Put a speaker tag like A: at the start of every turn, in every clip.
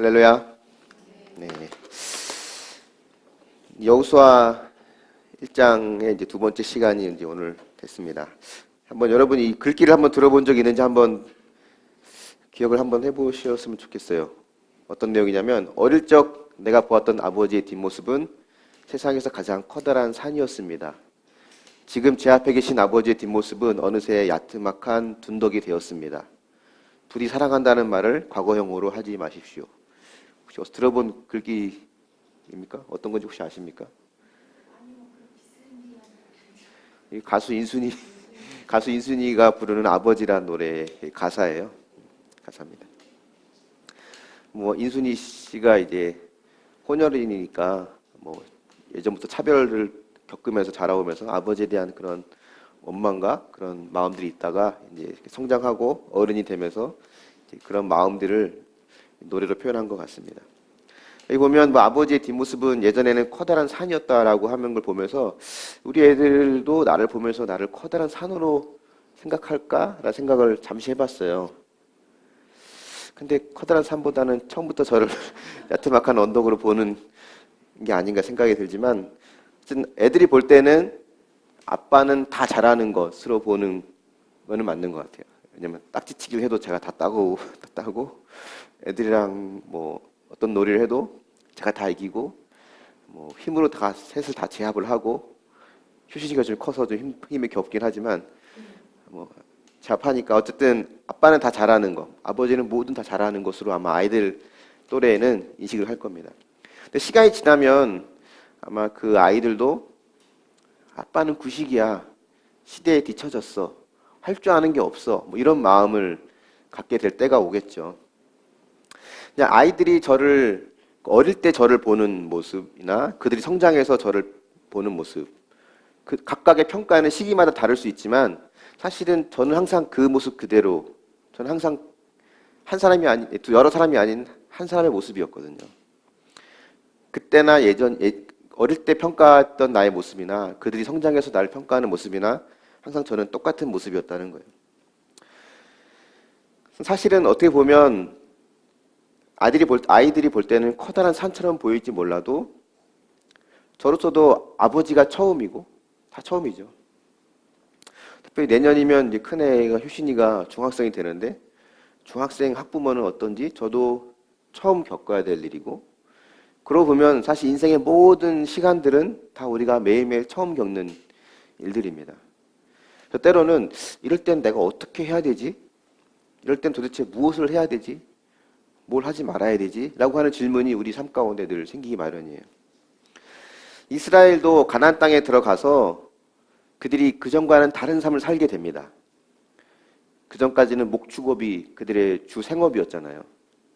A: 할렐루야. 네. 여호수아 1장의 이제 두 번째 시간이 이제 오늘 됐습니다. 한번 여러분이 이 글귀를 한번 들어본 적 있는지 한번 기억을 한번 해보셨으면 좋겠어요. 어떤 내용이냐면, 어릴 적 내가 보았던 아버지의 뒷모습은 세상에서 가장 커다란 산이었습니다. 지금 제 앞에 계신 아버지의 뒷모습은 어느새 야트막한 둔덕이 되었습니다. 둘이 사랑한다는 말을 과거형으로 하지 마십시오. 혹시 어디서 들어본 글귀입니까? 어떤 건지 혹시 아십니까? 이 가수 인순이가 부르는 아버지란 노래의 가사예요. 가사입니다. 뭐 인순이 씨가 이제 혼혈인이니까 뭐 예전부터 차별을 겪으면서 자라오면서 아버지에 대한 그런 원망과 그런 마음들이 있다가 이제 성장하고 어른이 되면서 이제 그런 마음들을 노래로 표현한 것 같습니다. 여기 보면 뭐 아버지의 뒷모습은 예전에는 커다란 산이었다라고 하는 걸 보면서 우리 애들도 나를 보면서 나를 커다란 산으로 생각할까라는 생각을 잠시 해봤어요. 근데 커다란 산보다는 처음부터 저를 야트막한 언덕으로 보는 게 아닌가 생각이 들지만, 애들이 볼 때는 아빠는 다 잘하는 것으로 보는 거는 맞는 것 같아요. 왜냐면 딱지치기를 해도 제가 다 따고 애들이랑 뭐 어떤 놀이를 해도 제가 다 이기고, 뭐 힘으로 다 셋을 다 제압을 하고, 효신이가 좀 커서 좀 힘이 겹긴 하지만 뭐 제압하니까 어쨌든 아빠는 다 잘하는 거, 아버지는 뭐든 다 잘하는 것으로 아마 아이들 또래에는 인식을 할 겁니다. 근데 시간이 지나면 아마 그 아이들도 아빠는 구식이야, 시대에 뒤처졌어, 할 줄 아는 게 없어, 뭐 이런 마음을 갖게 될 때가 오겠죠. 그냥 아이들이 저를 어릴 때 저를 보는 모습이나 그들이 성장해서 저를 보는 모습, 그 각각의 평가는 시기마다 다를 수 있지만 사실은 저는 항상 그 모습 그대로, 저는 항상 한 사람이 아닌 여러 사람이 아닌 한 사람의 모습이었거든요. 그때나 어릴 때 평가했던 나의 모습이나 그들이 성장해서 나를 평가하는 모습이나 항상 저는 똑같은 모습이었다는 거예요. 사실은 어떻게 보면 아이들이 볼 때는 커다란 산처럼 보일지 몰라도 저로서도 아버지가 처음이고 다 처음이죠. 특별히 내년이면 이제 큰애가 효신이가 중학생이 되는데, 중학생 학부모는 어떤지 저도 처음 겪어야 될 일이고, 그러고 보면 사실 인생의 모든 시간들은 다 우리가 매일매일 처음 겪는 일들입니다. 때로는 이럴 땐 내가 어떻게 해야 되지? 이럴 땐 도대체 무엇을 해야 되지? 뭘 하지 말아야 되지? 라고 하는 질문이 우리 삶 가운데 늘 생기기 마련이에요. 이스라엘도 가나안 땅에 들어가서 그들이 그전과는 다른 삶을 살게 됩니다. 그전까지는 목축업이 그들의 주 생업이었잖아요.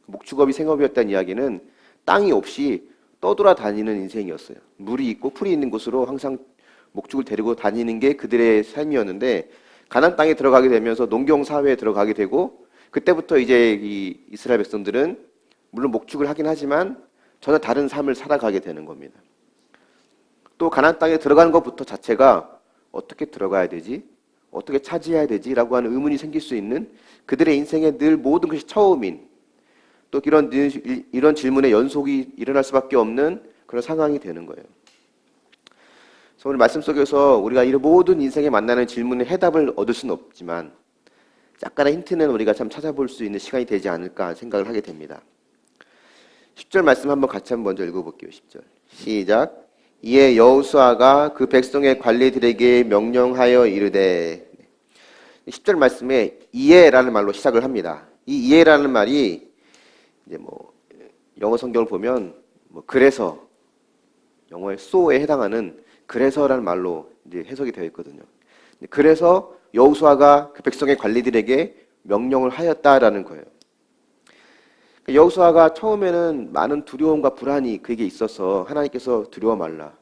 A: 목축업이 생업이었다는 이야기는 땅이 없이 떠돌아다니는 인생이었어요. 물이 있고 풀이 있는 곳으로 항상 목축을 데리고 다니는 게 그들의 삶이었는데, 가나안 땅에 들어가게 되면서 농경 사회에 들어가게 되고, 그때부터 이제 이 이스라엘 백성들은 물론 목축을 하긴 하지만 전혀 다른 삶을 살아가게 되는 겁니다. 또 가나안 땅에 들어가는 것부터 자체가 어떻게 들어가야 되지? 어떻게 차지해야 되지? 라고 하는 의문이 생길 수 있는, 그들의 인생에 늘 모든 것이 처음인, 또 이런 질문의 연속이 일어날 수밖에 없는 그런 상황이 되는 거예요. 그래서 오늘 말씀 속에서 우리가 이런 모든 인생에 만나는 질문의 해답을 얻을 수는 없지만 약간의 힌트는 우리가 참 찾아볼 수 있는 시간이 되지 않을까 생각을 하게 됩니다. 10절 말씀 한번 같이 먼저 읽어볼게요. 10절 시작. 이에 여호수아가 그 백성의 관리들에게 명령하여 이르되, 10절 말씀에 이에라는 말로 시작을 합니다. 이 이에라는 말이 이제 뭐 영어 성경을 보면 뭐 그래서, 영어의 so에 해당하는 그래서라는 말로 이제 해석이 되어 있거든요. 그래서 여호수아가 그 백성의 관리들에게 명령을 하였다라는 거예요. 여호수아가 처음에는 많은 두려움과 불안이 그에게 있어서 하나님께서 두려워 말라,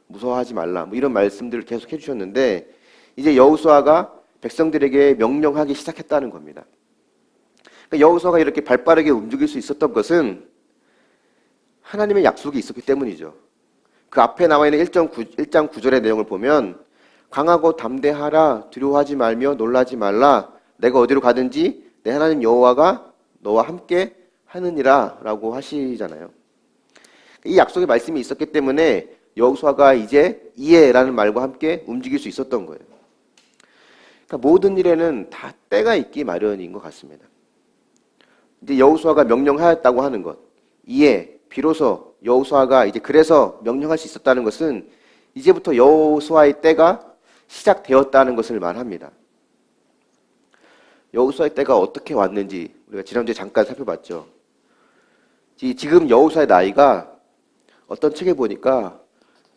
A: 무서워하지 말라, 뭐 이런 말씀들을 계속 해주셨는데, 이제 여호수아가 백성들에게 명령하기 시작했다는 겁니다. 여호수아가 이렇게 발빠르게 움직일 수 있었던 것은 하나님의 약속이 있었기 때문이죠. 그 앞에 나와 있는 1장 9절의 내용을 보면, 강하고 담대하라, 두려워하지 말며 놀라지 말라, 내가 어디로 가든지 내 하나님 여호와가 너와 함께 하느니라라고 하시잖아요. 이 약속의 말씀이 있었기 때문에 여호수아가 이제 이해라는 말과 함께 움직일 수 있었던 거예요. 그러니까 모든 일에는 다 때가 있기 마련인 것 같습니다. 이제 여호수아가 명령하였다고 하는 것, 이에 비로소 여호수아가 이제 그래서 명령할 수 있었다는 것은 이제부터 여호수아의 때가 시작되었다는 것을 말합니다. 여호수아의 때가 어떻게 왔는지 우리가 지난주에 잠깐 살펴봤죠. 지금 여호수아의 나이가 어떤 책에 보니까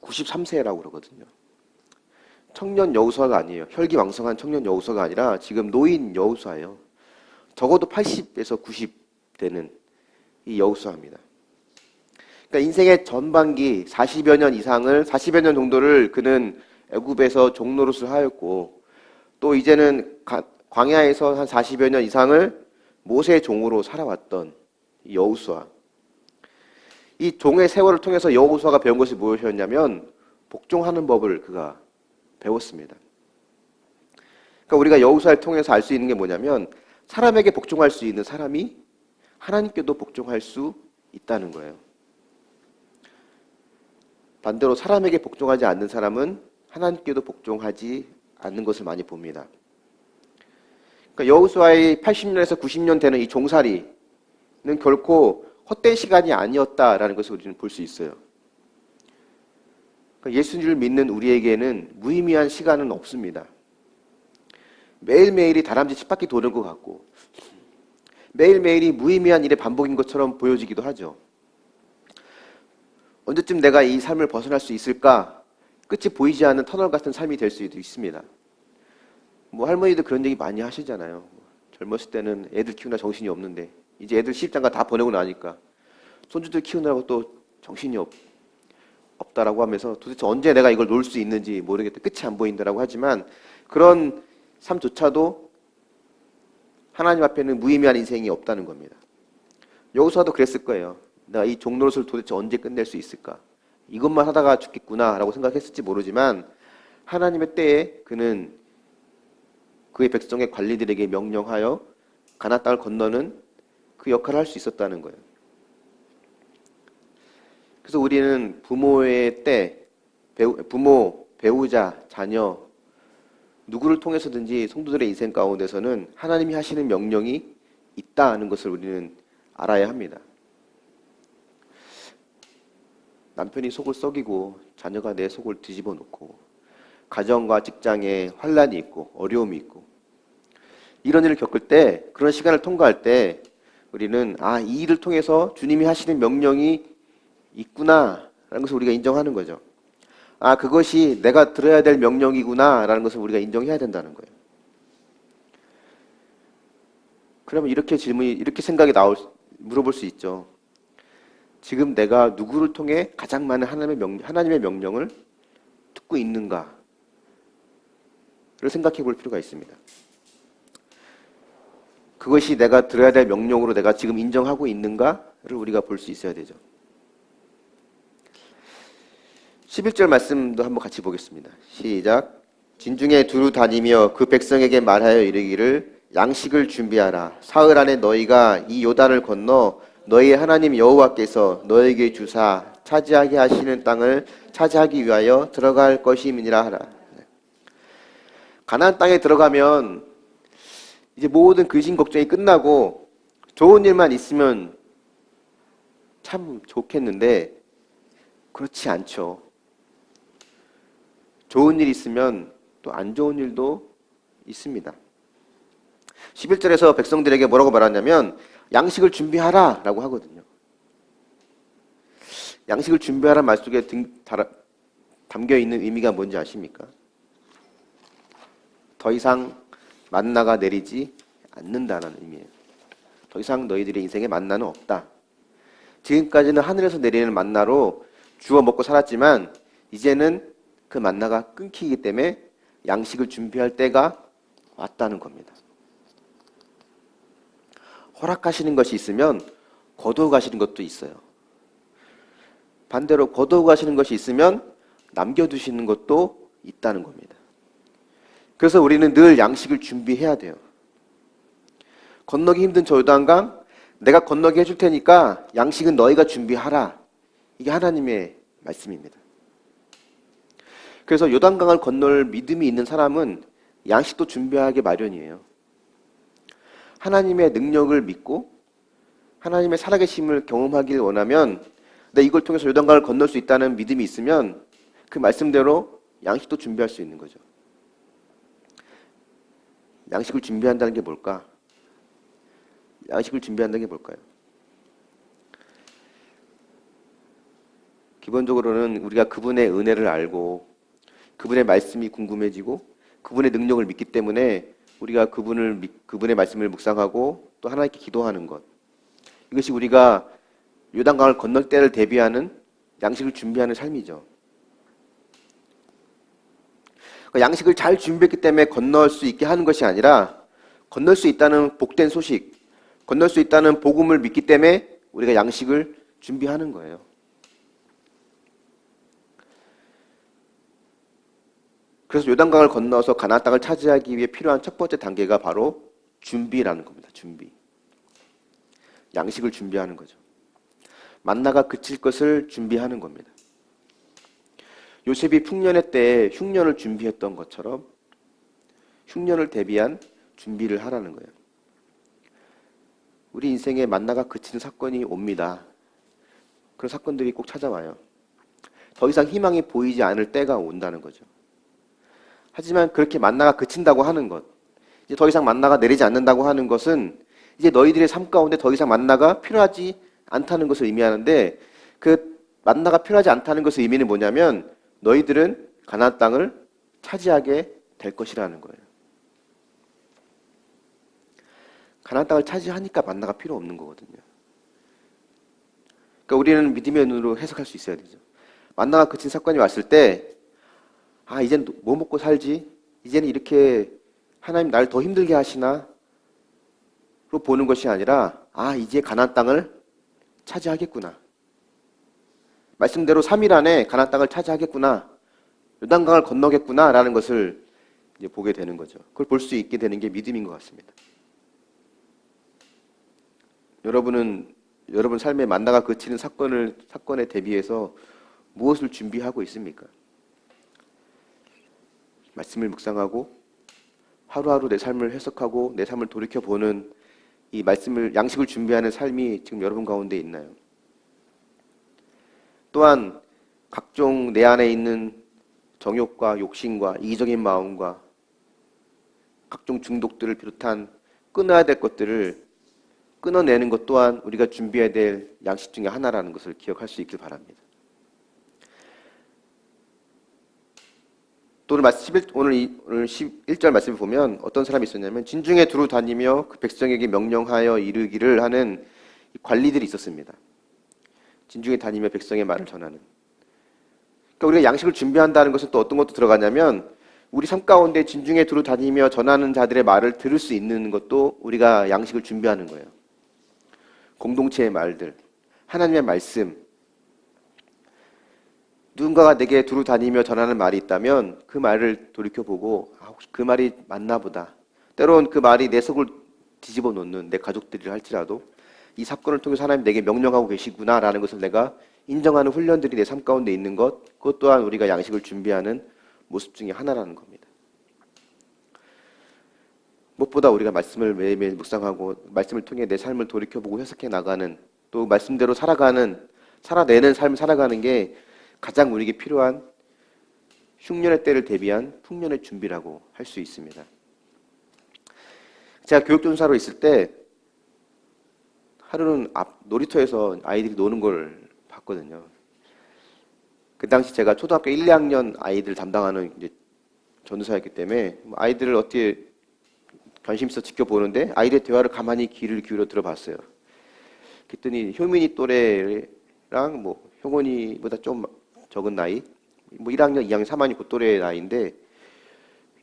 A: 93세라고 그러거든요. 청년 여호수아가 아니에요. 혈기왕성한 청년 여호수아가 아니라 지금 노인 여호수아예요. 적어도 80에서 90 되는 이 여호수아입니다. 그러니까 인생의 전반기 40여 년 정도를 그는 애굽에서 종노릇을 하였고 또 이제는 광야에서 한 40여 년 이상을 모세의 종으로 살아왔던 이 여호수아. 이 종의 세월을 통해서 여호수아가 배운 것이 무엇이었냐면 복종하는 법을 그가 배웠습니다. 그러니까 우리가 여호수아를 통해서 알 수 있는 게 뭐냐면 사람에게 복종할 수 있는 사람이 하나님께도 복종할 수 있다는 거예요. 반대로 사람에게 복종하지 않는 사람은 하나님께도 복종하지 않는 것을 많이 봅니다. 그러니까 여호수아의 80년에서 90년 되는 이 종살이는 결코 헛된 시간이 아니었다라는 것을 우리는 볼 수 있어요. 그러니까 예수님을 믿는 우리에게는 무의미한 시간은 없습니다. 매일매일이 다람쥐 쳇바퀴 도는 것 같고 매일매일이 무의미한 일의 반복인 것처럼 보여지기도 하죠. 언제쯤 내가 이 삶을 벗어날 수 있을까? 끝이 보이지 않는 터널 같은 삶이 될 수도 있습니다. 뭐 할머니도 그런 얘기 많이 하시잖아요. 젊었을 때는 애들 키우느라 정신이 없는데 이제 애들 시집장가 다 보내고 나니까 손주들 키우느라고 또 정신이 없다라고 하면서 도대체 언제 내가 이걸 놓을 수 있는지 모르겠다. 끝이 안 보인다라고 하지만 그런 삶조차도 하나님 앞에는 무의미한 인생이 없다는 겁니다. 여호수아도 그랬을 거예요. 내가 이 종노릇을 도대체 언제 끝낼 수 있을까? 이것만 하다가 죽겠구나라고 생각했을지 모르지만 하나님의 때에 그는 그의 백성의 관리들에게 명령하여 가나안 땅을 건너는 그 역할을 할 수 있었다는 거예요. 그래서 우리는 부모의 때, 부모, 배우자, 자녀 누구를 통해서든지 성도들의 인생 가운데서는 하나님이 하시는 명령이 있다는 것을 우리는 알아야 합니다. 남편이 속을 썩이고 자녀가 내 속을 뒤집어 놓고 가정과 직장에 환란이 있고 어려움이 있고 이런 일을 겪을 때 그런 시간을 통과할 때 우리는 이 일을 통해서 주님이 하시는 명령이 있구나라는 것을 우리가 인정하는 거죠. 그것이 내가 들어야 될 명령이구나라는 것을 우리가 인정해야 된다는 거예요. 그러면 이렇게 생각이 물어볼 수 있죠. 지금 내가 누구를 통해 가장 많은 하나님의 명령을 듣고 있는가를 생각해 볼 필요가 있습니다. 그것이 내가 들어야 될 명령으로 내가 지금 인정하고 있는가를 우리가 볼 수 있어야 되죠. 11절 말씀도 한번 같이 보겠습니다. 시작. 진중에 두루 다니며 그 백성에게 말하여 이르기를 양식을 준비하라. 사흘 안에 너희가 이 요단을 건너 너희의 하나님 여호와께서 너희에게 주사 차지하게 하시는 땅을 차지하기 위하여 들어갈 것임이니라 하라. 가나안 땅에 들어가면 이제 모든 근심 걱정이 끝나고 좋은 일만 있으면 참 좋겠는데 그렇지 않죠. 좋은 일 있으면 또 안 좋은 일도 있습니다. 11절에서 백성들에게 뭐라고 말하냐면 양식을 준비하라 라고 하거든요. 양식을 준비하라는 말 속에 담겨있는 의미가 뭔지 아십니까? 더 이상 만나가 내리지 않는다는 의미예요. 더 이상 너희들의 인생에 만나는 없다. 지금까지는 하늘에서 내리는 만나로 주워 먹고 살았지만 이제는 그 만나가 끊기기 때문에 양식을 준비할 때가 왔다는 겁니다. 허락하시는 것이 있으면 거두어 가시는 것도 있어요. 반대로 거두어 가시는 것이 있으면 남겨두시는 것도 있다는 겁니다. 그래서 우리는 늘 양식을 준비해야 돼요. 건너기 힘든 저 요단강, 내가 건너게 해줄 테니까 양식은 너희가 준비하라. 이게 하나님의 말씀입니다. 그래서 요단강을 건널 믿음이 있는 사람은 양식도 준비하기 마련이에요. 하나님의 능력을 믿고 하나님의 살아계심을 경험하길 원하면 내 이걸 통해서 요단강을 건널 수 있다는 믿음이 있으면 그 말씀대로 양식도 준비할 수 있는 거죠. 양식을 준비한다는 게 뭘까? 양식을 준비한다는 게 뭘까요? 기본적으로는 우리가 그분의 은혜를 알고 그분의 말씀이 궁금해지고 그분의 능력을 믿기 때문에 우리가 그분의 말씀을 묵상하고 또 하나님께 기도하는 것. 이것이 우리가 요단강을 건널 때를 대비하는 양식을 준비하는 삶이죠. 양식을 잘 준비했기 때문에 건널 수 있게 하는 것이 아니라 건널 수 있다는 복된 소식, 건널 수 있다는 복음을 믿기 때문에 우리가 양식을 준비하는 거예요. 그래서 요단강을 건너서 가나안 땅을 차지하기 위해 필요한 첫 번째 단계가 바로 준비라는 겁니다. 준비. 양식을 준비하는 거죠. 만나가 그칠 것을 준비하는 겁니다. 요셉이 풍년의 때에 흉년을 준비했던 것처럼 흉년을 대비한 준비를 하라는 거예요. 우리 인생에 만나가 그치는 사건이 옵니다. 그런 사건들이 꼭 찾아와요. 더 이상 희망이 보이지 않을 때가 온다는 거죠. 하지만 그렇게 만나가 그친다고 하는 것, 이제 더 이상 만나가 내리지 않는다고 하는 것은 이제 너희들의 삶 가운데 더 이상 만나가 필요하지 않다는 것을 의미하는데, 그 만나가 필요하지 않다는 것의 의미는 뭐냐면 너희들은 가나안 땅을 차지하게 될 것이라는 거예요. 가나안 땅을 차지하니까 만나가 필요 없는 거거든요. 그러니까 우리는 믿음의 눈으로 해석할 수 있어야 되죠. 만나가 그친 사건이 왔을 때 이젠 뭐 먹고 살지? 이제는 이렇게 하나님 날 더 힘들게 하시나? 로 보는 것이 아니라 이제 가나안 땅을 차지하겠구나. 말씀대로 3일 안에 가나안 땅을 차지하겠구나. 요단강을 건너겠구나 라는 것을 이제 보게 되는 거죠. 그걸 볼 수 있게 되는 게 믿음인 것 같습니다. 여러분은 여러분 삶에 만나가 그치는 사건에 대비해서 무엇을 준비하고 있습니까? 말씀을 묵상하고 하루하루 내 삶을 해석하고 내 삶을 돌이켜보는 이 양식을 준비하는 삶이 지금 여러분 가운데 있나요? 또한 각종 내 안에 있는 정욕과 욕심과 이기적인 마음과 각종 중독들을 비롯한 끊어야 될 것들을 끊어내는 것 또한 우리가 준비해야 될 양식 중에 하나라는 것을 기억할 수 있길 바랍니다. 또 오늘 11절 말씀을 보면 어떤 사람이 있었냐면 진중에 두루 다니며 그 백성에게 명령하여 이르기를 하는 관리들이 있었습니다. 진중에 다니며 백성의 말을 전하는. 그러니까 우리가 양식을 준비한다는 것은 또 어떤 것도 들어가냐면 우리 삶 가운데 진중에 두루 다니며 전하는 자들의 말을 들을 수 있는 것도 우리가 양식을 준비하는 거예요. 공동체의 말들, 하나님의 말씀. 누군가가 내게 두루 다니며 전하는 말이 있다면 그 말을 돌이켜보고 혹시 그 말이 맞나 보다. 때론 그 말이 내 속을 뒤집어 놓는 내 가족들이라 할지라도 이 사건을 통해서 하나님 내게 명령하고 계시구나라는 것을 내가 인정하는 훈련들이 내 삶 가운데 있는 것, 그것 또한 우리가 양식을 준비하는 모습 중에 하나라는 겁니다. 무엇보다 우리가 말씀을 매일매일 묵상하고 말씀을 통해 내 삶을 돌이켜보고 해석해 나가는, 또 말씀대로 살아내는 삶을 살아가는 게 가장 우리에게 필요한 흉년의 때를 대비한 풍년의 준비라고 할 수 있습니다. 제가 교육전사로 있을 때 하루는 놀이터에서 아이들이 노는 걸 봤거든요. 그 당시 제가 초등학교 1, 2학년 아이들 담당하는 이제 전도사였기 때문에 아이들을 어떻게 관심 있어 지켜보는데 아이들의 대화를 가만히 귀를 기울여 들어봤어요. 그랬더니 효민이 또래랑 형원이보다 좀 적은 나이, 1학년, 2학년, 3학년 그 또래 나이인데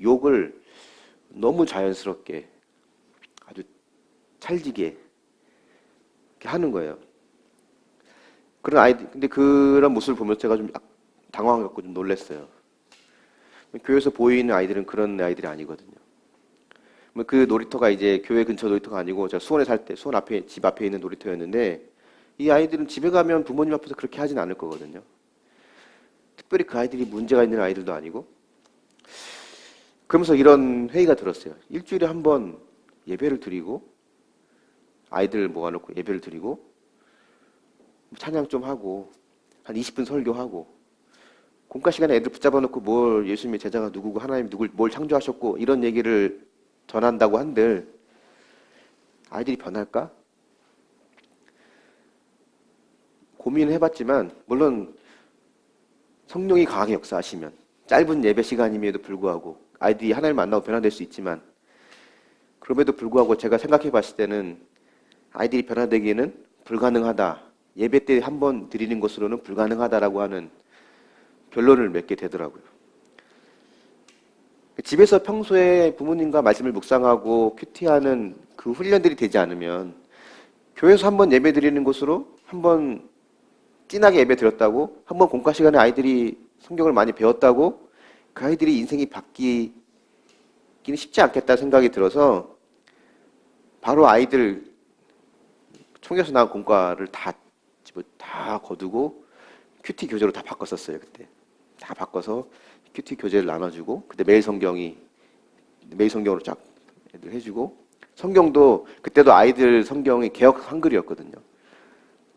A: 욕을 너무 자연스럽게 아주 찰지게 이렇게 하는 거예요. 그런 아이들, 근데 그런 모습을 보면서 제가 좀 당황하고 좀 놀랐어요. 교회에서 보이는 아이들은 그런 아이들이 아니거든요. 그 놀이터가 이제 교회 근처 놀이터가 아니고 제가 수원에 살 때 수원 앞에 집 앞에 있는 놀이터였는데 이 아이들은 집에 가면 부모님 앞에서 그렇게 하진 않을 거거든요. 특별히 그 아이들이 문제가 있는 아이들도 아니고. 그러면서 이런 회의가 들었어요. 일주일에 한 번 예배를 드리고 아이들 모아놓고 예배를 드리고 찬양 좀 하고 한 20분 설교하고 공과 시간에 애들 붙잡아 놓고 뭘 예수님의 제자가 누구고 하나님 누굴 뭘 창조하셨고 이런 얘기를 전한다고 한들 아이들이 변할까? 고민을 해봤지만 물론 성령이 강하게 역사하시면 짧은 예배 시간임에도 불구하고 아이들이 하나님을 만나고 변화될 수 있지만 그럼에도 불구하고 제가 생각해 봤을 때는 아이들이 변화되기에는 불가능하다. 예배 때 한 번 드리는 것으로는 불가능하다라고 하는 결론을 맺게 되더라고요. 집에서 평소에 부모님과 말씀을 묵상하고 큐티하는 그 훈련들이 되지 않으면 교회에서 한 번 예배 드리는 것으로 한 번 진하게 예배 드렸다고 한 번 공과 시간에 아이들이 성경을 많이 배웠다고 그 아이들이 인생이 바뀌기는 쉽지 않겠다 생각이 들어서 바로 아이들 총에서 나온 공과를 다 거두고 큐티 교재로 다 바꿨었어요. 그때 다 바꿔서 큐티 교재를 나눠주고 그때 매일 성경으로 쫙 애들 해주고 성경도 그때도 아이들 성경이 개역 한글이었거든요.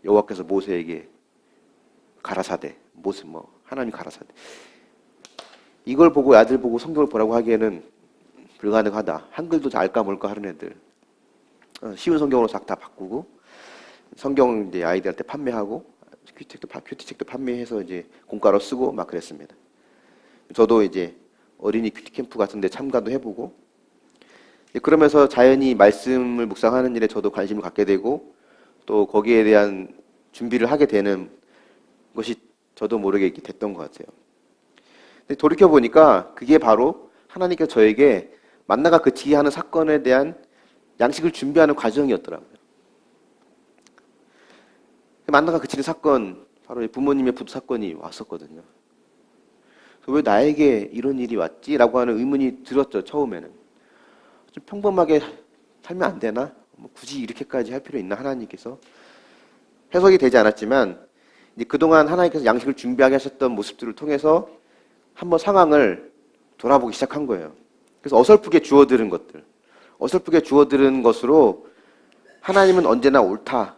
A: 여호와께서 모세에게 가라사대 모세 하나님 가라사대 이걸 보고 아들 보고 성경을 보라고 하기에는 불가능하다. 한글도 알까 뭘까 하는 애들 쉬운 성경으로 싹 다 바꾸고 성경 이제 아이들한테 판매하고 큐티책도 판매해서 이제 공과로 쓰고 막 그랬습니다. 저도 이제 어린이 큐티 캠프 같은 데 참가도 해보고 그러면서 자연히 말씀을 묵상하는 일에 저도 관심을 갖게 되고 또 거기에 대한 준비를 하게 되는 것이 저도 모르게 이렇게 됐던 것 같아요. 근데 돌이켜보니까 그게 바로 하나님께서 저에게 만나가 그치게 하는 사건에 대한 양식을 준비하는 과정이었더라고요. 만나가 그치는 사건, 바로 부모님의 부도 사건이 왔었거든요. 왜 나에게 이런 일이 왔지? 라고 하는 의문이 들었죠, 처음에는. 좀 평범하게 살면 안 되나? 굳이 이렇게까지 할 필요 있나, 하나님께서? 해석이 되지 않았지만, 이제 그동안 하나님께서 양식을 준비하게 하셨던 모습들을 통해서 한번 상황을 돌아보기 시작한 거예요. 그래서 어설프게 주워들은 것들, 어설프게 주워들은 것으로 하나님은 언제나 옳다.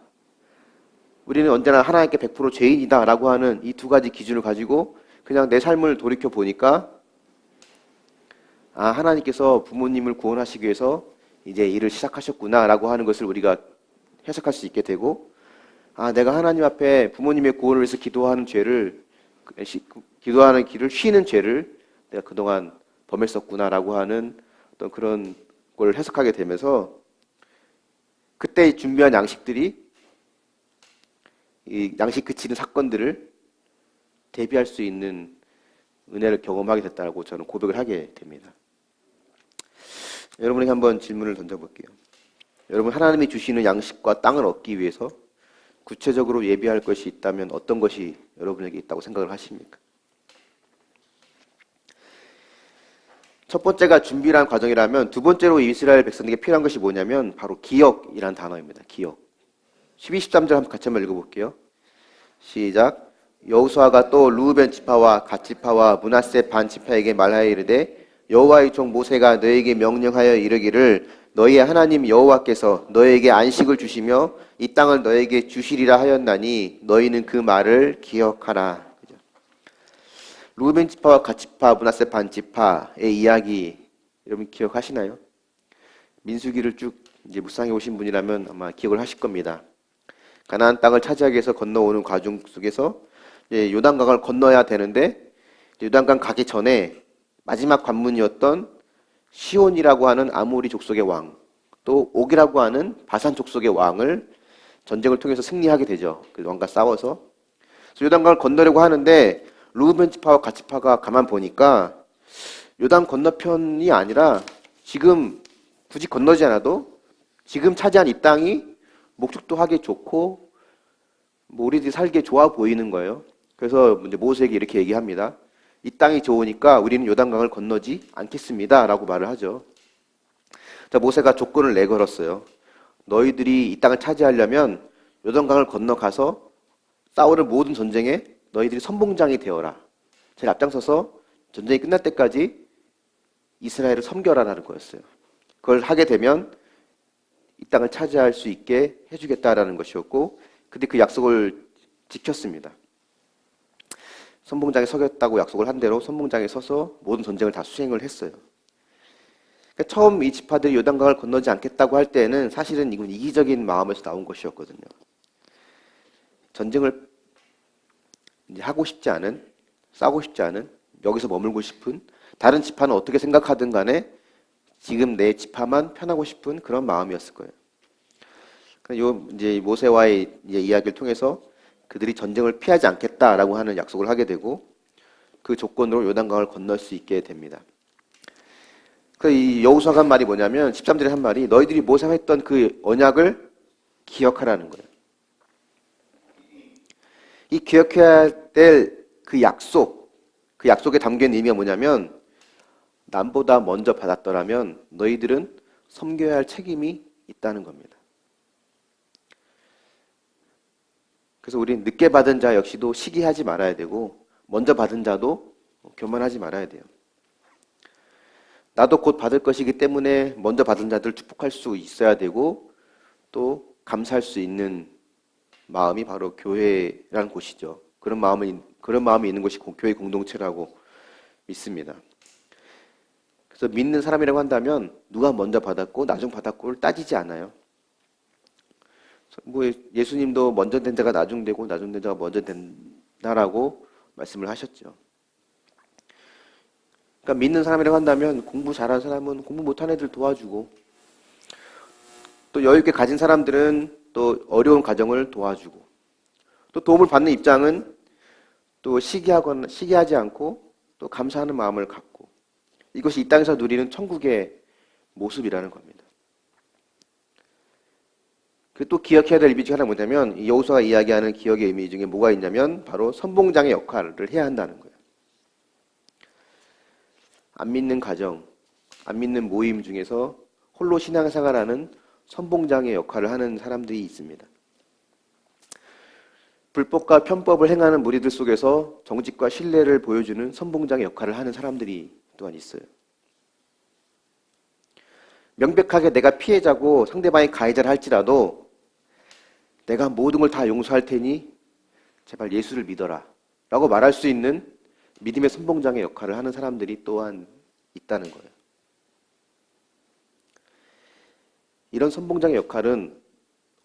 A: 우리는 언제나 하나님께 100% 죄인이다 라고 하는 이 두 가지 기준을 가지고 그냥 내 삶을 돌이켜 보니까 하나님께서 부모님을 구원하시기 위해서 이제 일을 시작하셨구나 라고 하는 것을 우리가 해석할 수 있게 되고 내가 하나님 앞에 부모님의 구원을 위해서 기도하는 길을 쉬는 죄를 내가 그동안 범했었구나 라고 하는 어떤 그런 걸 해석하게 되면서 그때 준비한 양식들이 이 양식 그치는 사건들을 대비할 수 있는 은혜를 경험하게 됐다고 저는 고백을 하게 됩니다. 여러분에게 한번 질문을 던져볼게요. 여러분 하나님이 주시는 양식과 땅을 얻기 위해서 구체적으로 예비할 것이 있다면 어떤 것이 여러분에게 있다고 생각을 하십니까? 첫 번째가 준비란 과정이라면 두 번째로 이스라엘 백성에게 필요한 것이 뭐냐면 바로 기억이란 단어입니다. 기억. 12, 13절 한번 같이 한번 읽어볼게요. 시작. 여호수아가 또 르우벤 지파와 갓 지파와 므낫세 반 지파에게 말하여 이르되 여호와의 종 모세가 너에게 명령하여 이르기를 너희의 하나님 여호와께서 너에게 안식을 주시며 이 땅을 너에게 주시리라 하였나니 너희는 그 말을 기억하라. 르우벤 지파와 갓 지파, 므낫세 반 지파의 이야기 여러분 기억하시나요? 민수기를 쭉 이제 묵상해 오신 분이라면 아마 기억을 하실 겁니다. 가나안 땅을 차지하기 위해서 건너오는 과정 속에서 이제 요단강을 건너야 되는데 요단강 가기 전에 마지막 관문이었던 시온이라고 하는 아모리 족속의 왕, 또 옥이라고 하는 바산 족속의 왕을 전쟁을 통해서 승리하게 되죠. 그 왕과 싸워서. 그래서 요단강을 건너려고 하는데 르우벤 지파와 갓 지파가 가만 보니까 요단 건너편이 아니라 지금 굳이 건너지 않아도 지금 차지한 이 땅이 목축도 하기 좋고 우리들이 살기에 좋아 보이는 거예요. 그래서 이제 모세에게 이렇게 얘기합니다. 이 땅이 좋으니까 우리는 요단강을 건너지 않겠습니다 라고 말을 하죠. 자, 모세가 조건을 내걸었어요. 너희들이 이 땅을 차지하려면 요단강을 건너가서 싸우는 모든 전쟁에 너희들이 선봉장이 되어라. 제일 앞장서서 전쟁이 끝날 때까지 이스라엘을 섬겨라라는 거였어요. 그걸 하게 되면 이 땅을 차지할 수 있게 해주겠다라는 것이었고, 근데 그 약속을 지켰습니다. 선봉장에 서겠다고 약속을 한 대로 선봉장에 서서 모든 전쟁을 다 수행을 했어요. 그러니까 처음 이 지파들이 요단강을 건너지 않겠다고 할 때는 사실은 이건 이기적인 마음에서 나온 것이었거든요. 전쟁을 이제 하고 싶지 않은, 싸우고 싶지 않은, 여기서 머물고 싶은, 다른 지파는 어떻게 생각하든 간에 지금 내 지파만 편하고 싶은 그런 마음이었을 거예요. 요 이제 모세와의 이제 이야기를 통해서 그들이 전쟁을 피하지 않겠다라고 하는 약속을 하게 되고, 그 조건으로 요단강을 건널 수 있게 됩니다. 이 여호수아가 한 말이 뭐냐면 13절에 한 말이 너희들이 모세와 했던 그 언약을 기억하라는 거예요. 이 기억해야 될 그 약속, 그 약속에 담긴 의미가 뭐냐면 남보다 먼저 받았더라면 너희들은 섬겨야 할 책임이 있다는 겁니다. 그래서 우리는 늦게 받은 자 역시도 시기하지 말아야 되고 먼저 받은 자도 교만하지 말아야 돼요. 나도 곧 받을 것이기 때문에 먼저 받은 자들 축복할 수 있어야 되고 또 감사할 수 있는 마음이 바로 교회라는 곳이죠. 그런 마음이 있는 것이 교회 공동체라고 믿습니다. 그래서 믿는 사람이라고 한다면 누가 먼저 받았고 나중 받았고를 따지지 않아요. 뭐 예수님도 먼저 된 자가 나중 되고 나중 된 자가 먼저 된다라고 말씀을 하셨죠. 그러니까 믿는 사람이라고 한다면 공부 잘하는 사람은 공부 못하는 애들 도와주고 또 여유 있게 가진 사람들은 또 어려운 가정을 도와주고 또 도움을 받는 입장은 또 시기하지 않고 또 감사하는 마음을 갖고 이것이 이 땅에서 누리는 천국의 모습이라는 겁니다. 또 기억해야 될 의미 중에 하나가 뭐냐면 여호수아가 이야기하는 기억의 의미 중에 뭐가 있냐면 바로 선봉장의 역할을 해야 한다는 거예요. 안 믿는 가정, 안 믿는 모임 중에서 홀로 신앙생활하는 선봉장의 역할을 하는 사람들이 있습니다. 불법과 편법을 행하는 무리들 속에서 정직과 신뢰를 보여주는 선봉장의 역할을 하는 사람들이 또한 있어요. 명백하게 내가 피해자고 상대방이 가해자를 할지라도 내가 모든 걸 다 용서할 테니 제발 예수를 믿어라 라고 말할 수 있는 믿음의 선봉장의 역할을 하는 사람들이 또한 있다는 거예요. 이런 선봉장의 역할은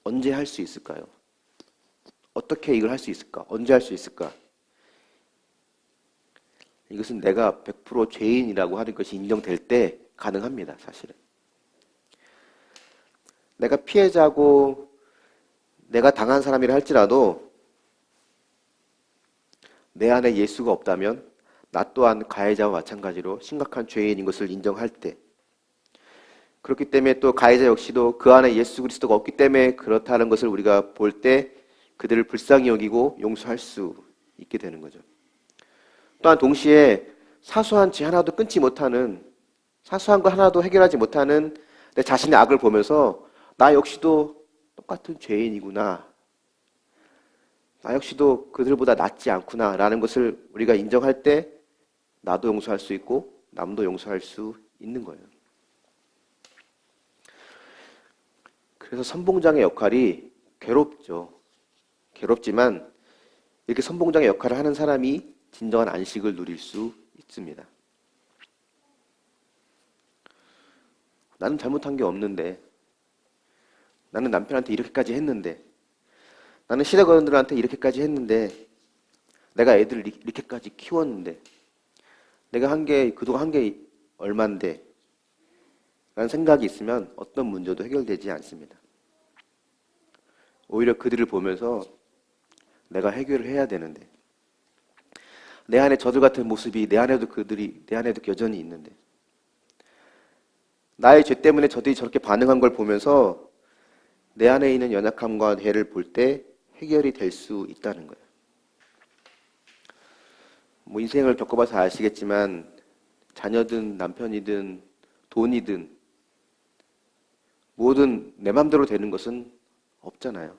A: 언제 할 수 있을까요? 어떻게 이걸 할 수 있을까? 언제 할 수 있을까? 이것은 내가 100% 죄인이라고 하는 것이 인정될 때 가능합니다, 사실은. 내가 피해자고 내가 당한 사람이라 할지라도 내 안에 예수가 없다면 나 또한 가해자와 마찬가지로 심각한 죄인인 것을 인정할 때 그렇기 때문에 또 가해자 역시도 그 안에 예수 그리스도가 없기 때문에 그렇다는 것을 우리가 볼 때 그들을 불쌍히 여기고 용서할 수 있게 되는 거죠. 또한 동시에 사소한 죄 하나도 끊지 못하는 사소한 거 하나도 해결하지 못하는 내 자신의 악을 보면서 나 역시도 똑같은 죄인이구나. 나 역시도 그들보다 낫지 않구나 라는 것을 우리가 인정할 때 나도 용서할 수 있고 남도 용서할 수 있는 거예요. 그래서 선봉장의 역할이 괴롭죠. 괴롭지만 이렇게 선봉장의 역할을 하는 사람이 진정한 안식을 누릴 수 있습니다. 나는 잘못한 게 없는데 나는 남편한테 이렇게까지 했는데 나는 시댁 어른들한테 이렇게까지 했는데 내가 애들을 이렇게까지 키웠는데 내가 그동안 한 게 얼만데 라는 생각이 있으면 어떤 문제도 해결되지 않습니다. 오히려 그들을 보면서 내가 해결을 해야 되는데 내 안에 저들 같은 모습이 내 안에도 여전히 있는데 나의 죄 때문에 저들이 저렇게 반응한 걸 보면서 내 안에 있는 연약함과 죄를 볼 때 해결이 될 수 있다는 거예요. 뭐 인생을 겪어봐서 아시겠지만 자녀든 남편이든 돈이든 뭐든 내 맘대로 되는 것은 없잖아요.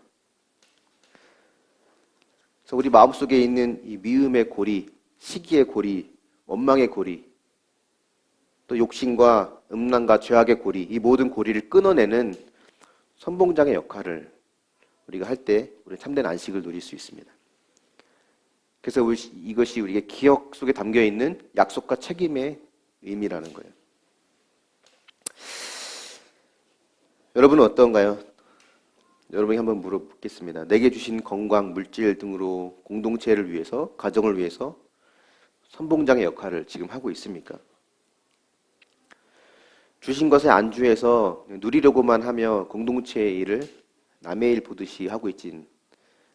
A: 그래서 우리 마음속에 있는 이 미움의 고리, 시기의 고리, 원망의 고리, 또 욕심과 음란과 죄악의 고리, 이 모든 고리를 끊어내는 선봉장의 역할을 우리가 할 때 우리 참된 안식을 누릴 수 있습니다. 그래서 이것이 우리의 기억 속에 담겨 있는 약속과 책임의 의미라는 거예요. 여러분은 어떤가요? 여러분이 한번 물어보겠습니다. 내게 주신 건강, 물질 등으로 공동체를 위해서, 가정을 위해서 선봉장의 역할을 지금 하고 있습니까? 주신 것에 안주해서 누리려고만 하며 공동체의 일을 남의 일 보듯이 하고 있진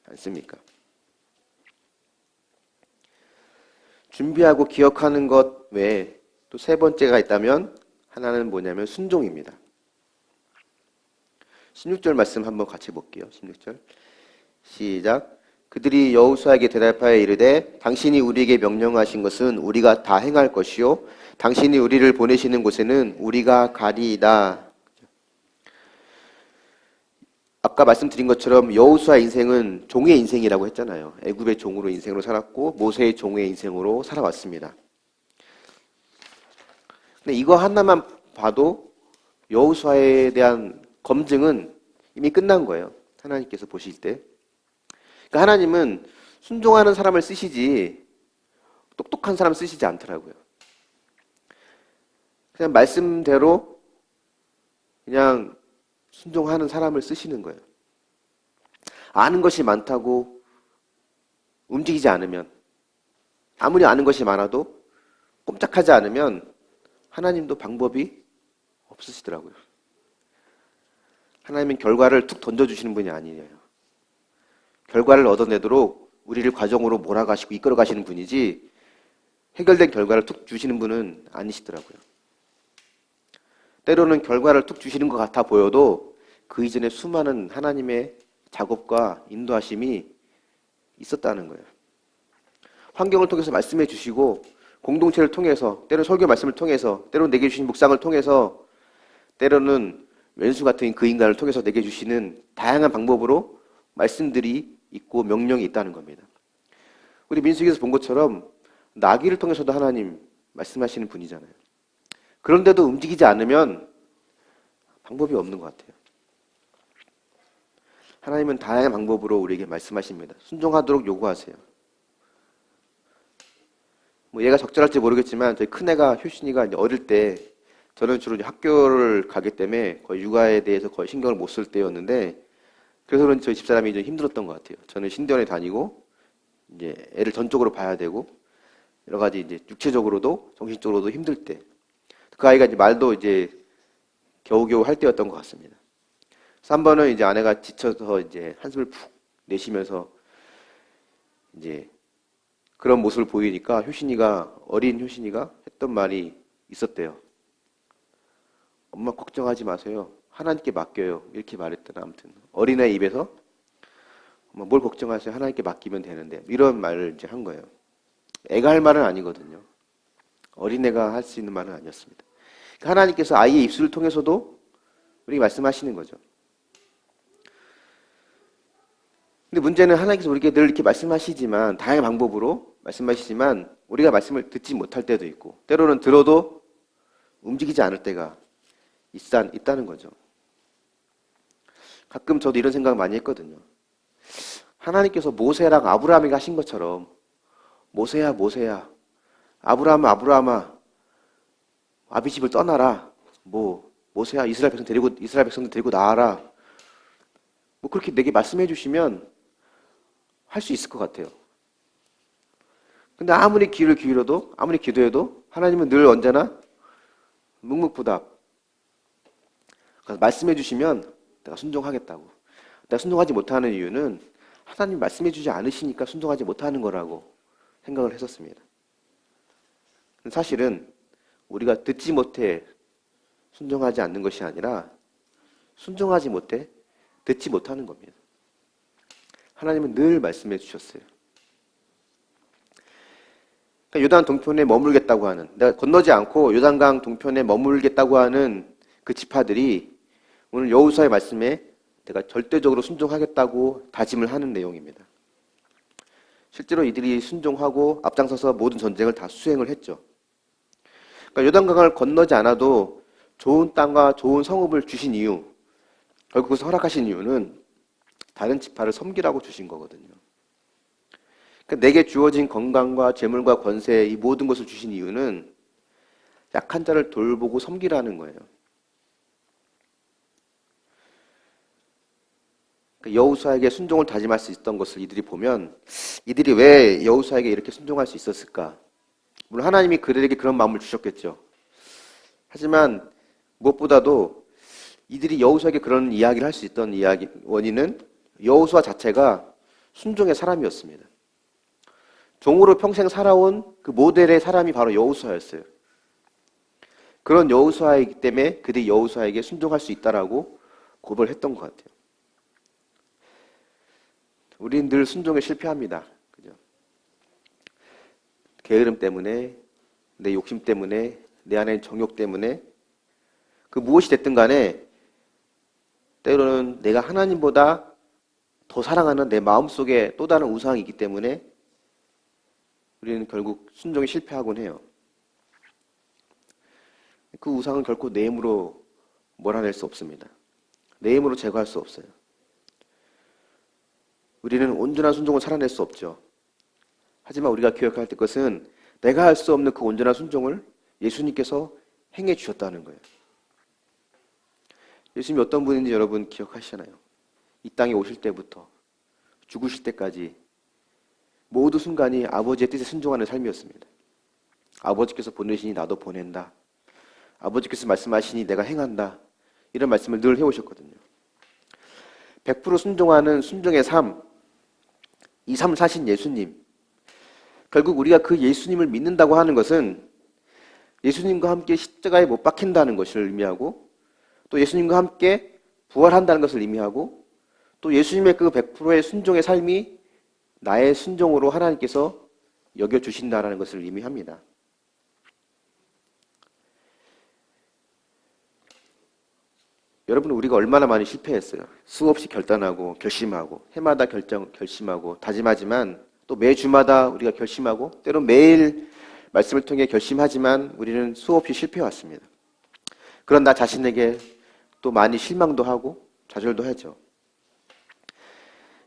A: 않습니까? 준비하고 기억하는 것 외에 또 세 번째가 있다면 하나는 뭐냐면 순종입니다. 16절 말씀 한번 같이 볼게요. 16절 시작. 그들이 여호수아에게 대답하여 이르되 당신이 우리에게 명령하신 것은 우리가 다 행할 것이요 당신이 우리를 보내시는 곳에는 우리가 가리이다. 아까 말씀드린 것처럼 여호수아 인생은 종의 인생이라고 했잖아요. 애굽의 종으로 인생으로 살았고 모세의 종의 인생으로 살아왔습니다. 근데 이거 하나만 봐도 여호수아에 대한 검증은 이미 끝난 거예요. 하나님께서 보실 때. 그러니까 하나님은 순종하는 사람을 쓰시지 똑똑한 사람 쓰시지 않더라고요. 그냥 말씀대로 그냥 순종하는 사람을 쓰시는 거예요. 아는 것이 많다고 움직이지 않으면, 아무리 아는 것이 많아도 꼼짝하지 않으면 하나님도 방법이 없으시더라고요. 하나님은 결과를 툭 던져주시는 분이 아니에요. 결과를 얻어내도록 우리를 과정으로 몰아가시고 이끌어가시는 분이지 해결된 결과를 툭 주시는 분은 아니시더라고요. 때로는 결과를 툭 주시는 것 같아 보여도 그 이전에 수많은 하나님의 작업과 인도하심이 있었다는 거예요. 환경을 통해서 말씀해 주시고 공동체를 통해서 때로는 설교 말씀을 통해서 때로는 내게 주신 묵상을 통해서 때로는 왼수 같은 그 인간을 통해서 내게 주시는 다양한 방법으로 말씀들이 있고 명령이 있다는 겁니다. 우리 민수기에서 본 것처럼 나귀를 통해서도 하나님 말씀하시는 분이잖아요. 그런데도 움직이지 않으면 방법이 없는 것 같아요. 하나님은 다양한 방법으로 우리에게 말씀하십니다. 순종하도록 요구하세요. 뭐 얘가 적절할지 모르겠지만 저희 큰애가 효신이가 이제 어릴 때 저는 주로 이제 학교를 가기 때문에 거의 육아에 대해서 거의 신경을 못 쓸 때였는데 그래서 그런지 저희 집사람이 좀 힘들었던 것 같아요. 저는 신대원에 다니고 이제 애를 전적으로 봐야 되고 여러 가지 이제 육체적으로도 정신적으로도 힘들 때 그 아이가 이제 말도 이제 겨우겨우 할 때였던 것 같습니다. 3번은 이제 아내가 지쳐서 이제 한숨을 푹 내쉬면서 이제 그런 모습을 보이니까 어린 효신이가 했던 말이 있었대요. 엄마 걱정하지 마세요. 하나님께 맡겨요. 이렇게 말했더라. 아무튼 어린애 입에서 엄마 뭘 걱정하세요. 하나님께 맡기면 되는데 이런 말을 이제 한 거예요. 애가 할 말은 아니거든요. 어린애가 할 수 있는 말은 아니었습니다. 하나님께서 아이의 입술을 통해서도 우리에게 말씀하시는 거죠. 근데 문제는 하나님께서 우리에게 늘 이렇게 말씀하시지만 다양한 방법으로 말씀하시지만 우리가 말씀을 듣지 못할 때도 있고 때로는 들어도 움직이지 않을 때가 있다는 거죠. 가끔 저도 이런 생각 많이 했거든요. 하나님께서 모세랑 아브라함에게 하신 것처럼 모세야 아브라함아 아비 집을 떠나라. 모세야 이스라엘 백성들 데리고 나와라. 뭐 그렇게 내게 말씀해 주시면 할 수 있을 것 같아요. 근데 아무리 귀를 기울여도 아무리 기도해도 하나님은 늘 언제나 묵묵부답. 말씀해 주시면 내가 순종하겠다고. 내가 순종하지 못하는 이유는 하나님 말씀해 주지 않으시니까 순종하지 못하는 거라고 생각을 했었습니다. 사실은 우리가 듣지 못해 순종하지 않는 것이 아니라 순종하지 못해 듣지 못하는 겁니다. 하나님은 늘 말씀해 주셨어요. 그러니까 요단 동편에 머물겠다고 하는, 내가 건너지 않고 요단강 동편에 머물겠다고 하는 그 지파들이 오늘 여호수아의 말씀에 내가 절대적으로 순종하겠다고 다짐을 하는 내용입니다. 실제로 이들이 순종하고 앞장서서 모든 전쟁을 다 수행을 했죠. 그러니까 요단강을 건너지 않아도 좋은 땅과 좋은 성읍을 주신 이유, 결국 그것을 허락하신 이유는 다른 지파를 섬기라고 주신 거거든요. 그러니까 내게 주어진 건강과 재물과 권세, 이 모든 것을 주신 이유는 약한 자를 돌보고 섬기라는 거예요. 그러니까 여호수아에게 순종을 다짐할 수 있던 것을 이들이 보면 이들이 왜 여호수아에게 이렇게 순종할 수 있었을까? 물론 하나님이 그들에게 그런 마음을 주셨겠죠. 하지만 무엇보다도 이들이 여호수아에게 그런 이야기를 할 수 있던 원인은 여호수아 자체가 순종의 사람이었습니다. 종으로 평생 살아온 그 모델의 사람이 바로 여호수아였어요. 그런 여호수아이기 때문에 그들이 여호수아에게 순종할 수 있다라고 고백을 했던 것 같아요. 우리는 늘 순종에 실패합니다. 그죠? 게으름 때문에, 내 욕심 때문에, 내 안에 정욕 때문에, 그 무엇이 됐든 간에 때로는 내가 하나님보다 더 사랑하는 내 마음속에 또 다른 우상이 있기 때문에 우리는 결국 순종에 실패하곤 해요. 그 우상은 결코 내 힘으로 몰아낼 수 없습니다. 내 힘으로 제거할 수 없어요. 우리는 온전한 순종을 살아낼 수 없죠. 하지만 우리가 기억해야 될 것은 내가 할 수 없는 그 온전한 순종을 예수님께서 행해 주셨다는 거예요. 예수님이 어떤 분인지 여러분 기억하시잖아요. 이 땅에 오실 때부터 죽으실 때까지 모두 순간이 아버지의 뜻에 순종하는 삶이었습니다. 아버지께서 보내시니 나도 보낸다. 아버지께서 말씀하시니 내가 행한다. 이런 말씀을 늘 해오셨거든요. 100% 순종하는 순종의 삶, 이 삶을 사신 예수님. 결국 우리가 그 예수님을 믿는다고 하는 것은 예수님과 함께 십자가에 못 박힌다는 것을 의미하고 또 예수님과 함께 부활한다는 것을 의미하고 또 예수님의 그 100%의 순종의 삶이 나의 순종으로 하나님께서 여겨주신다는 것을 의미합니다. 여러분, 우리가 얼마나 많이 실패했어요. 수없이 결단하고 결심하고 해마다 결심하고 다짐하지만 또 매주마다 우리가 결심하고 때론 매일 말씀을 통해 결심하지만 우리는 수없이 실패해왔습니다. 그런 나 자신에게 또 많이 실망도 하고 좌절도 하죠.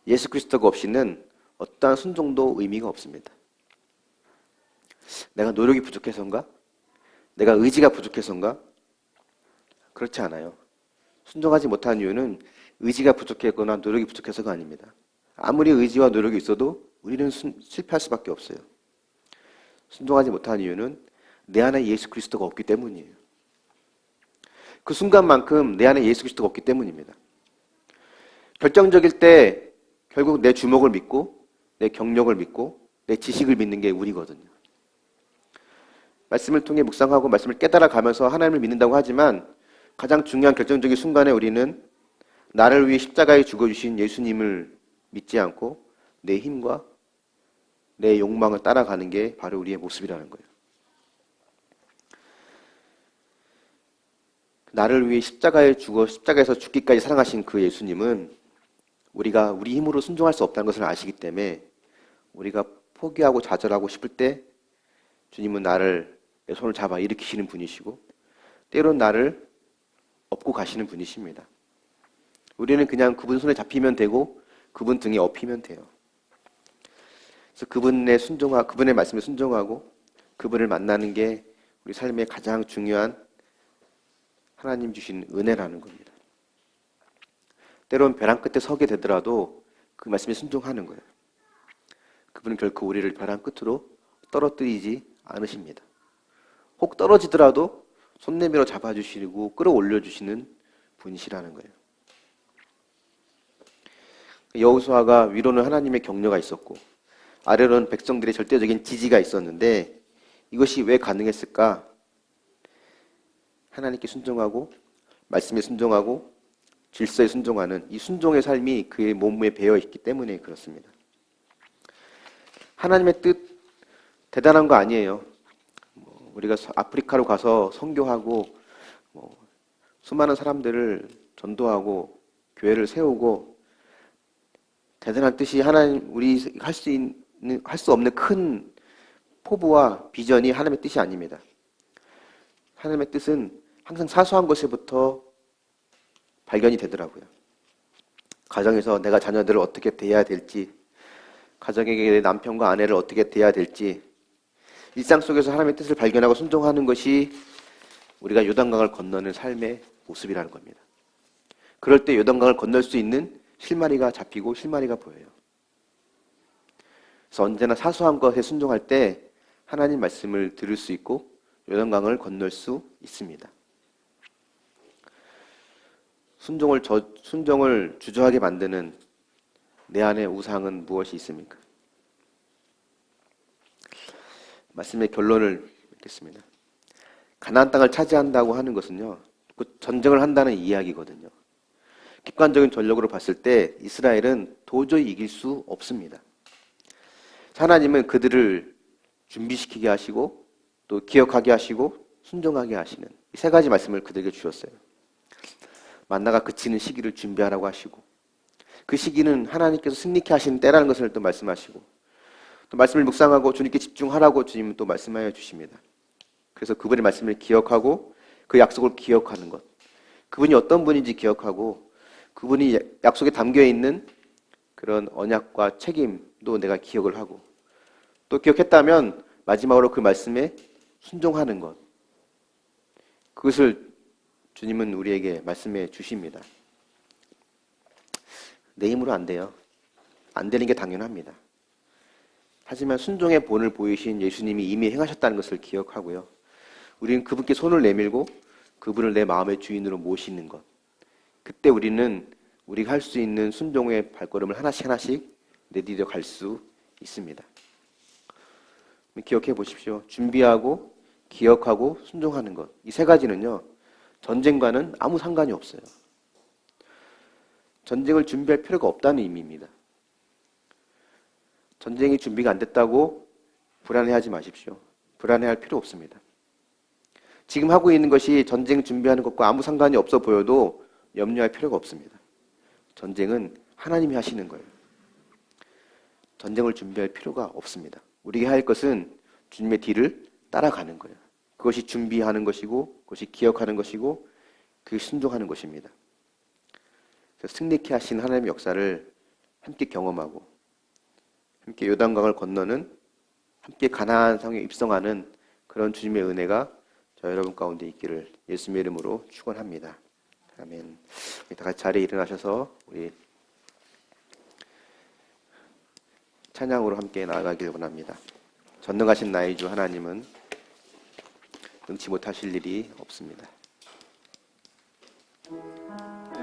A: 예수 그리스도가 없이는 어떠한 순종도 의미가 없습니다. 내가 노력이 부족해서인가? 내가 의지가 부족해서인가? 그렇지 않아요. 순종하지 못한 이유는 의지가 부족했거나 노력이 부족해서가 아닙니다. 아무리 의지와 노력이 있어도 우리는 실패할 수밖에 없어요. 순종하지 못한 이유는 내 안에 예수 그리스도가 없기 때문이에요. 그 순간만큼 내 안에 예수 그리스도가 없기 때문입니다. 결정적일 때 결국 내 주먹을 믿고 내 경력을 믿고 내 지식을 믿는 게 우리거든요. 말씀을 통해 묵상하고 말씀을 깨달아가면서 하나님을 믿는다고 하지만 가장 중요한 결정적인 순간에 우리는 나를 위해 십자가에 죽어주신 예수님을 믿지 않고 내 힘과 내 욕망을 따라가는 게 바로 우리의 모습이라는 거예요. 나를 위해 십자가에서 죽기까지 사랑하신 그 예수님은 우리가 우리 힘으로 순종할 수 없다는 것을 아시기 때문에 우리가 포기하고 좌절하고 싶을 때 주님은 나를 내 손을 잡아 일으키시는 분이시고 때론 나를 업고 가시는 분이십니다. 우리는 그냥 그분 손에 잡히면 되고 그분 등에 업히면 돼요. 그래서 그분의 말씀에 순종하고 그분을 만나는 게 우리 삶의 가장 중요한 하나님 주신 은혜라는 겁니다. 때론 벼랑 끝에 서게 되더라도 그 말씀에 순종하는 거예요. 그분은 결코 우리를 벼랑 끝으로 떨어뜨리지 않으십니다. 혹 떨어지더라도 손 내밀어 잡아주시고 끌어올려주시는 분이시라는 거예요. 여호수아가 위로는 하나님의 격려가 있었고 아래로는 백성들의 절대적인 지지가 있었는데 이것이 왜 가능했을까? 하나님께 순종하고 말씀에 순종하고 질서에 순종하는 이 순종의 삶이 그의 몸에 배어 있기 때문에 그렇습니다. 하나님의 뜻 대단한 거 아니에요. 우리가 아프리카로 가서 선교하고 수많은 사람들을 전도하고 교회를 세우고 대단한 뜻이 하나님 우리 할 수 없는 큰 포부와 비전이 하나님의 뜻이 아닙니다. 하나님의 뜻은 항상 사소한 것에부터 발견이 되더라고요. 가정에서 내가 자녀들을 어떻게 대해야 될지, 가정에게 내 남편과 아내를 어떻게 대해야 될지, 일상 속에서 하나님의 뜻을 발견하고 순종하는 것이 우리가 요단강을 건너는 삶의 모습이라는 겁니다. 그럴 때 요단강을 건널 수 있는 실마리가 잡히고 실마리가 보여요. 그래서 언제나 사소한 것에 순종할 때 하나님 말씀을 들을 수 있고 요단강을 건널 수 있습니다. 순종을 주저하게 만드는 내 안의 우상은 무엇이 있습니까? 말씀의 결론을 맺겠습니다. 가나안 땅을 차지한다고 하는 것은요, 전쟁을 한다는 이야기거든요. 객관적인 전력으로 봤을 때 이스라엘은 도저히 이길 수 없습니다. 하나님은 그들을 준비시키게 하시고 또 기억하게 하시고 순종하게 하시는 이 세 가지 말씀을 그들에게 주셨어요. 만나가 그치는 시기를 준비하라고 하시고, 그 시기는 하나님께서 승리케 하시는 때라는 것을 또 말씀하시고, 또 말씀을 묵상하고 주님께 집중하라고 주님은 또 말씀하여 주십니다. 그래서 그분의 말씀을 기억하고 그 약속을 기억하는 것, 그분이 어떤 분인지 기억하고 그분이 약속에 담겨 있는 그런 언약과 책임도 내가 기억을 하고, 또 기억했다면 마지막으로 그 말씀에 순종하는 것, 그것을 주님은 우리에게 말씀해 주십니다. 내 힘으로 안 돼요. 안 되는 게 당연합니다. 하지만 순종의 본을 보이신 예수님이 이미 행하셨다는 것을 기억하고요. 우리는 그분께 손을 내밀고 그분을 내 마음의 주인으로 모시는 것. 그때 우리는 우리가 할 수 있는 순종의 발걸음을 하나씩 하나씩 내디뎌 갈 수 있습니다. 기억해 보십시오. 준비하고 기억하고 순종하는 것. 이 세 가지는요, 전쟁과는 아무 상관이 없어요. 전쟁을 준비할 필요가 없다는 의미입니다. 전쟁이 준비가 안 됐다고 불안해하지 마십시오. 불안해할 필요 없습니다. 지금 하고 있는 것이 전쟁 준비하는 것과 아무 상관이 없어 보여도 염려할 필요가 없습니다. 전쟁은 하나님이 하시는 거예요. 전쟁을 준비할 필요가 없습니다. 우리가 할 것은 주님의 뒤를 따라가는 거예요. 그것이 준비하는 것이고, 그것이 기억하는 것이고, 그게 순종하는 것입니다. 그래서 승리케 하신 하나님의 역사를 함께 경험하고, 함께 요단강을 건너는, 함께 가나안 성에 입성하는 그런 주님의 은혜가 저 여러분 가운데 있기를 예수님의 이름으로 축원합니다. 아멘. 다 같이 자리에 일어나셔서 우리 찬양으로 함께 나아가길 원합니다. 전능하신 나의 주 하나님은 능치 못하실 일이 없습니다.